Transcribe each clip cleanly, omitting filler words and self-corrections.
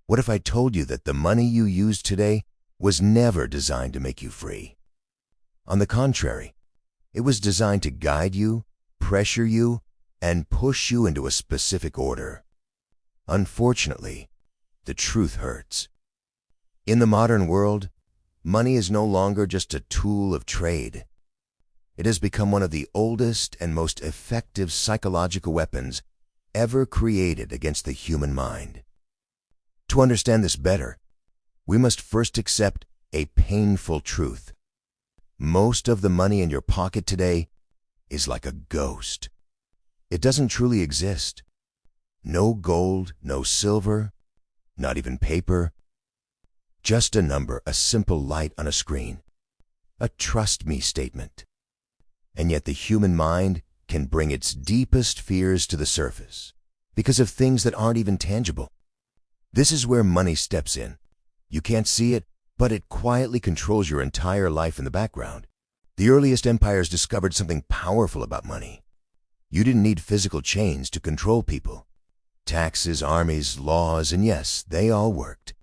What if I told you that the money you use today was never designed to make you free? On the contrary, it was designed to guide you, pressure you, and push you into a specific order. Unfortunately, the truth hurts. In the modern world, money is no longer just a tool of trade. It has become one of the oldest and most effective psychological weapons ever created against the human mind. To understand this better, we must first accept a painful truth. Most of the money in your pocket today is like a ghost. It doesn't truly exist. No gold, no silver, not even paper. Just a number, a simple light on a screen. A trust me statement. And yet the human mind can bring its deepest fears to the surface because of things that aren't even tangible. This is where money steps in. You can't see it, but it quietly controls your entire life in the background. The earliest empires discovered something powerful about money. You didn't need physical chains to control people. Taxes, armies, laws, and yes, they all worked.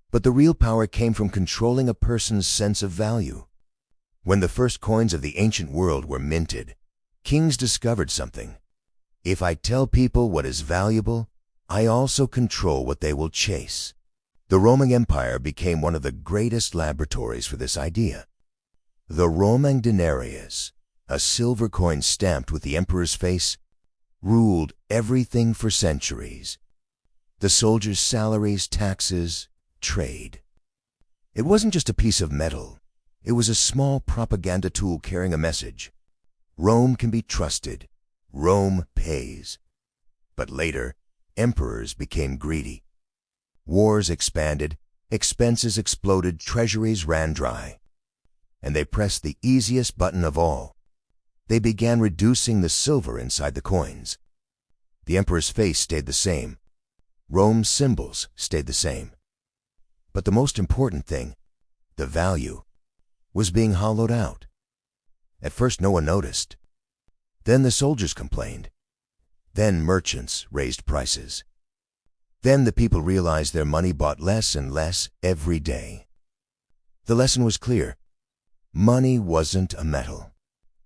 But the real power came from controlling a person's sense of value. When the first coins of the ancient world were minted, kings discovered something. If I tell people what is valuable, I also control what they will chase. The Roman Empire became one of the greatest laboratories for this idea. The Roman denarius, a silver coin stamped with the emperor's face, ruled everything for centuries. The soldiers' salaries, taxes, trade. It wasn't just a piece of metal. It was a small propaganda tool carrying a message. Rome can be trusted. Rome pays. But later, emperors became greedy. Wars expanded, expenses exploded, treasuries ran dry. And they pressed the easiest button of all. They began reducing the silver inside the coins. The emperor's face stayed the same. Rome's symbols stayed the same. But the most important thing, the value, was being hollowed out. At first no one noticed. Then the soldiers complained. Then merchants raised prices. Then the people realized their money bought less and less every day. The lesson was clear. Money wasn't a metal.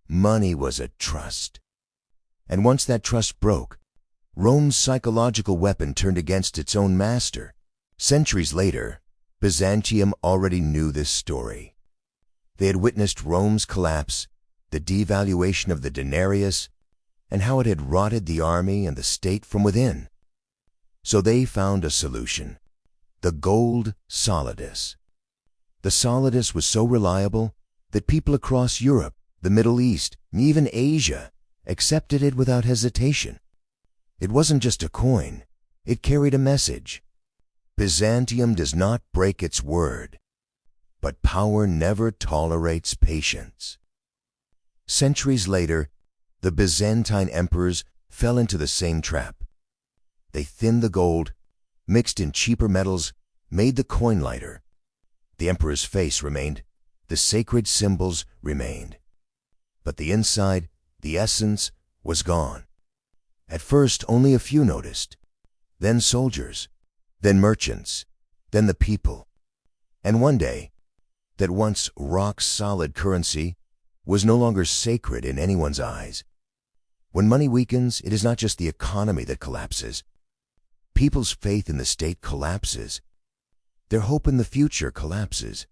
Money was a trust. And once that trust broke, Rome's psychological weapon turned against its own master. Centuries later, Byzantium already knew this story. They had witnessed Rome's collapse, the devaluation of the denarius, and how it had rotted the army and the state from within. So they found a solution, the gold solidus. The solidus was so reliable that people across Europe, the Middle East, and even Asia accepted it without hesitation. It wasn't just a coin, it carried a message. Byzantium does not break its word, but power never tolerates patience. Centuries later, the Byzantine emperors fell into the same trap. They thinned the gold, mixed in cheaper metals, made the coin lighter. The emperor's face remained, the sacred symbols remained. But the inside, the essence, was gone. At first, only a few noticed. Then soldiers, then merchants, then the people. And one day, that once rock-solid currency was no longer sacred in anyone's eyes. When money weakens, it is not just the economy that collapses. People's faith in the state collapses. Their hope in the future collapses.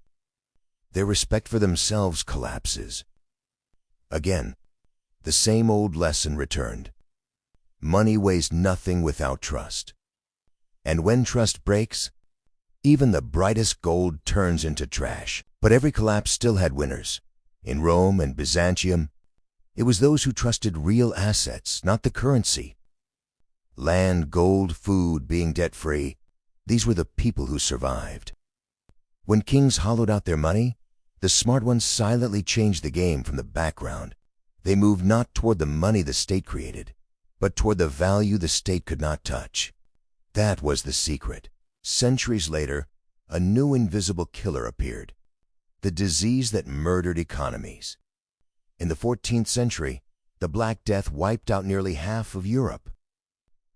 Their respect for themselves collapses. Again, the same old lesson returned. Money weighs nothing without trust. And when trust breaks, even the brightest gold turns into trash. But every collapse still had winners. In Rome and Byzantium, it was those who trusted real assets, not the currency. Land, gold, food, being debt-free, these were the people who survived. When kings hollowed out their money, the smart ones silently changed the game from the background. They moved not toward the money the state created, but toward the value the state could not touch. That was the secret. Centuries later, a new invisible killer appeared. The disease that murdered economies. In the 14th century, the Black Death wiped out nearly half of Europe.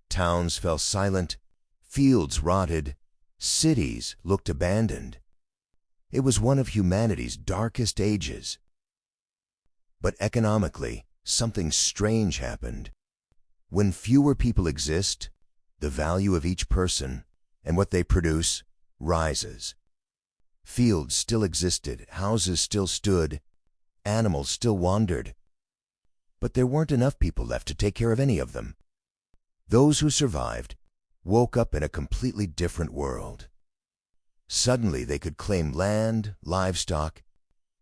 Towns fell silent, fields rotted, Cities looked abandoned. It was one of humanity's darkest ages. But economically, something strange happened. When fewer people exist, the value of each person and what they produce rises. Fields still existed, houses still stood, animals still wandered. But there weren't enough people left to take care of any of them. Those who survived woke up in a completely different world. Suddenly they could claim land, livestock,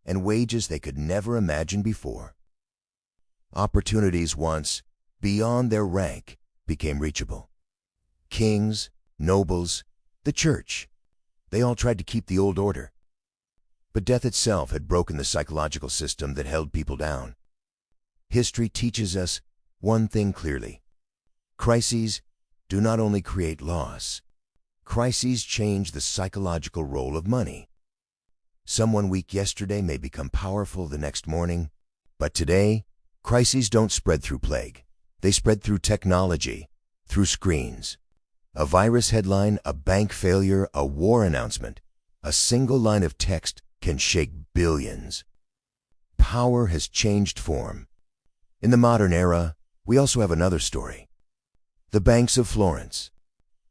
and wages they could never imagine before. Opportunities once beyond their rank became reachable. Kings, nobles, the church, they all tried to keep the old order. But death itself had broken the psychological system that held people down. History teaches us one thing clearly. Crises do not only create loss, crises change the psychological role of money. Someone weak yesterday may become powerful the next morning, but today, crises don't spread through plague. They spread through technology, through screens. A virus headline, a bank failure, a war announcement, a single line of text can shake billions. Power has changed form. In the modern era, we also have another story. The banks of Florence.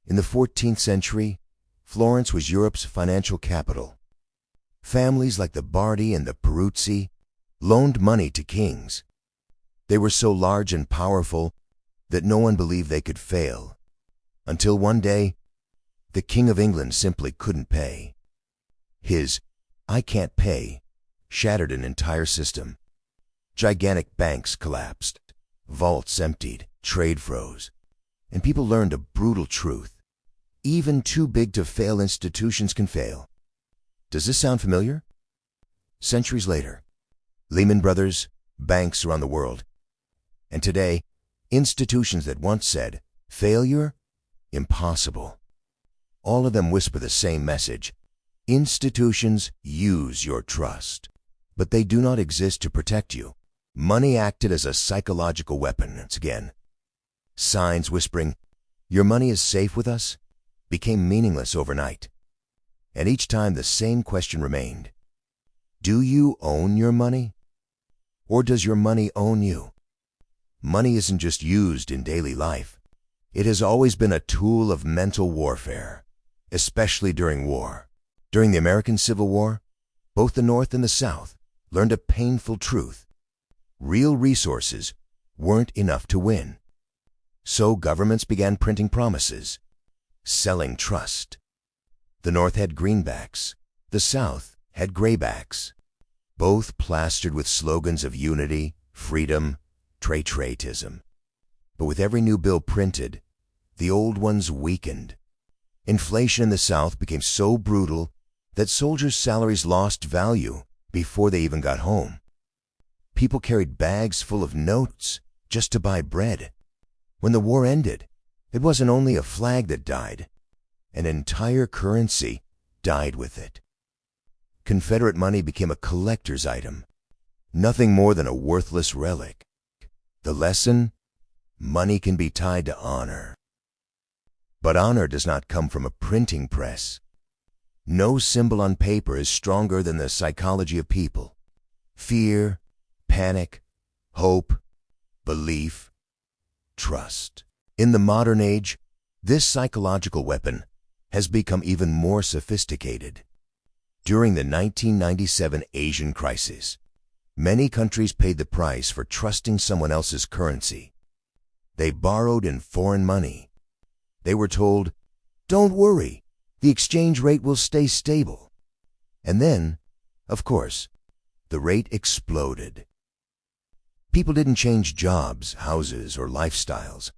In the 14th century, Florence was Europe's financial capital. Families like the Bardi and the Peruzzi loaned money to kings. They were so large and powerful that no one believed they could fail. Until one day, the King of England simply couldn't pay. His "I can't pay" shattered an entire system. Gigantic banks collapsed, vaults emptied, trade froze, and people learned a brutal truth. Even too big to fail institutions can fail. Does this sound familiar? Centuries later, Lehman Brothers, banks around the world. And today, institutions that once said, failure, impossible. All of them whisper the same message. Institutions use your trust, but they do not exist to protect you. Money acted as a psychological weapon once again. Signs whispering, "Your money is safe with us," became meaningless overnight. And each time the same question remained. Do you own your money? Or does your money own you? Money isn't just used in daily life. It has always been a tool of mental warfare, especially during war. During the American Civil War, both the North and the South learned a painful truth. Real resources weren't enough to win. So governments began printing promises, selling trust. The North had greenbacks, the South had graybacks, both plastered with slogans of unity, freedom, patriotism. But with every new bill printed, the old ones weakened. Inflation in the South became so brutal that soldiers' salaries lost value before they even got home. People carried bags full of notes just to buy bread. When the war ended, it wasn't only a flag that died. An entire currency died with it. Confederate money became a collector's item, nothing more than a worthless relic. The lesson? Money can be tied to honor. But honor does not come from a printing press. No symbol on paper is stronger than the psychology of people. Fear, panic, hope, belief, trust. In the modern age, this psychological weapon has become even more sophisticated. During the 1997 Asian crisis, many countries paid the price for trusting someone else's currency. They borrowed in foreign money. They were told, "Don't worry, the exchange rate will stay stable." And then, of course, the rate exploded. People didn't change jobs, houses, or lifestyles.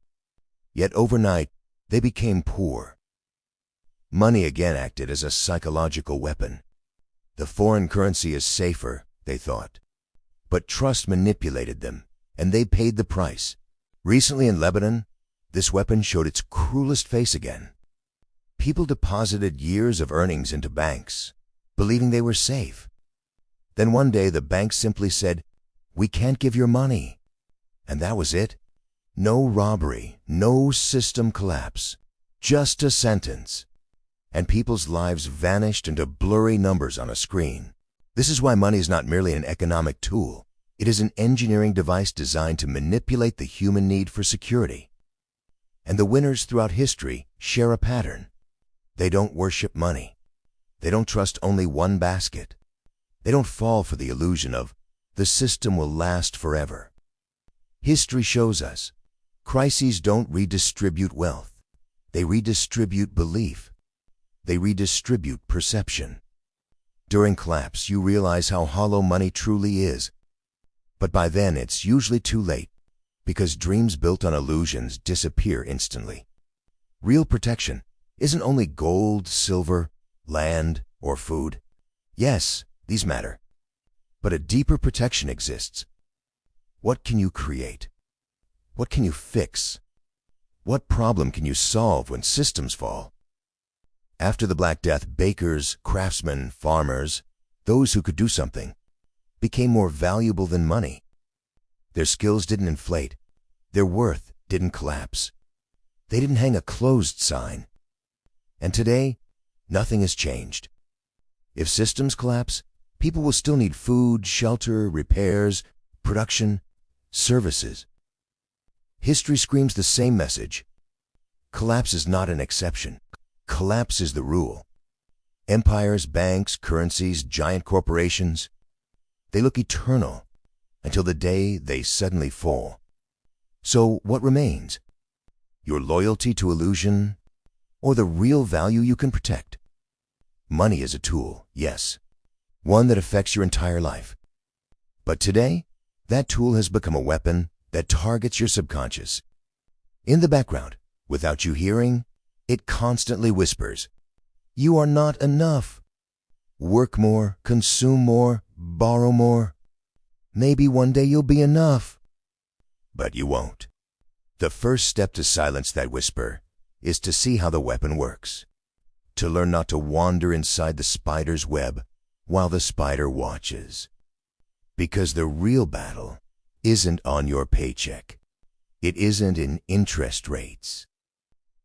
Yet overnight, they became poor. Money again acted as a psychological weapon. The foreign currency is safer, they thought. But trust manipulated them, and they paid the price. Recently in Lebanon, this weapon showed its cruelest face again. People deposited years of earnings into banks, believing they were safe. Then one day the bank simply said, "We can't give your money." And that was it. No robbery, no system collapse, just a sentence. and people's lives vanished into blurry numbers on a screen. This is why money is not merely an economic tool. It is an engineering device designed to manipulate the human need for security. And the winners throughout history share a pattern. They don't worship money. They don't trust only one basket. They don't fall for the illusion of the system will last forever. History shows us crises don't redistribute wealth. They redistribute belief. They redistribute perception. During collapse, you realize how hollow money truly is. But by then, it's usually too late, because dreams built on illusions disappear instantly. Real protection isn't only gold, silver, land, or food. Yes, these matter. But a deeper protection exists. What can you create? What can you fix? What problem can you solve when systems fall? After the Black Death, bakers, craftsmen, farmers, those who could do something, became more valuable than money. Their skills didn't inflate. Their worth didn't collapse. They didn't hang a closed sign. And today, nothing has changed. If systems collapse, people will still need food, shelter, repairs, production, services. History screams the same message. Collapse is not an exception. Collapse is the rule. Empires, banks, currencies, giant corporations, they look eternal until the day they suddenly fall. So what remains? Your loyalty to illusion, or the real value you can protect? Money is a tool, yes, one that affects your entire life. But today, that tool has become a weapon that targets your subconscious. In the background, without you hearing, it constantly whispers, "You are not enough. Work more, consume more, borrow more. Maybe one day you'll be enough." But you won't. The first step to silence that whisper is to see how the weapon works. To learn not to wander inside the spider's web while the spider watches. Because the real battle isn't on your paycheck. It isn't in interest rates.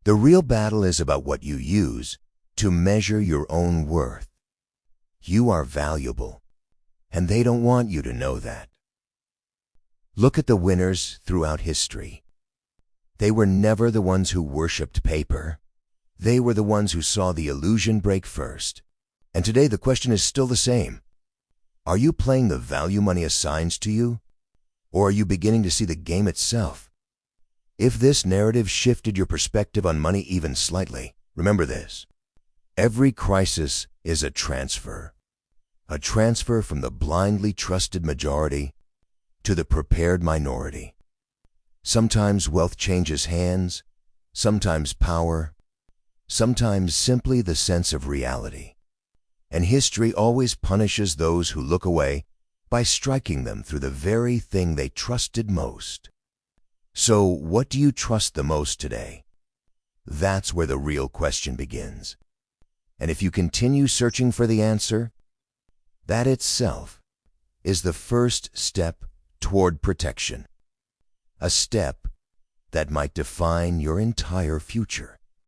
The real battle is about what you use to measure your own worth. You are valuable, and they don't want you to know that. Look at the winners throughout history. They were never the ones who worshipped paper. They were the ones who saw the illusion break first. And today the question is still the same. Are you playing the value money assigns to you? Or are you beginning to see the game itself? If this narrative shifted your perspective on money even slightly, remember this. Every crisis is a transfer. A transfer from the blindly trusted majority to the prepared minority. Sometimes wealth changes hands, sometimes power, sometimes simply the sense of reality. And history always punishes those who look away by striking them through the very thing they trusted most. So, what do you trust the most today? That's where the real question begins. And if you continue searching for the answer, that itself is the first step toward protection. A step that might define your entire future.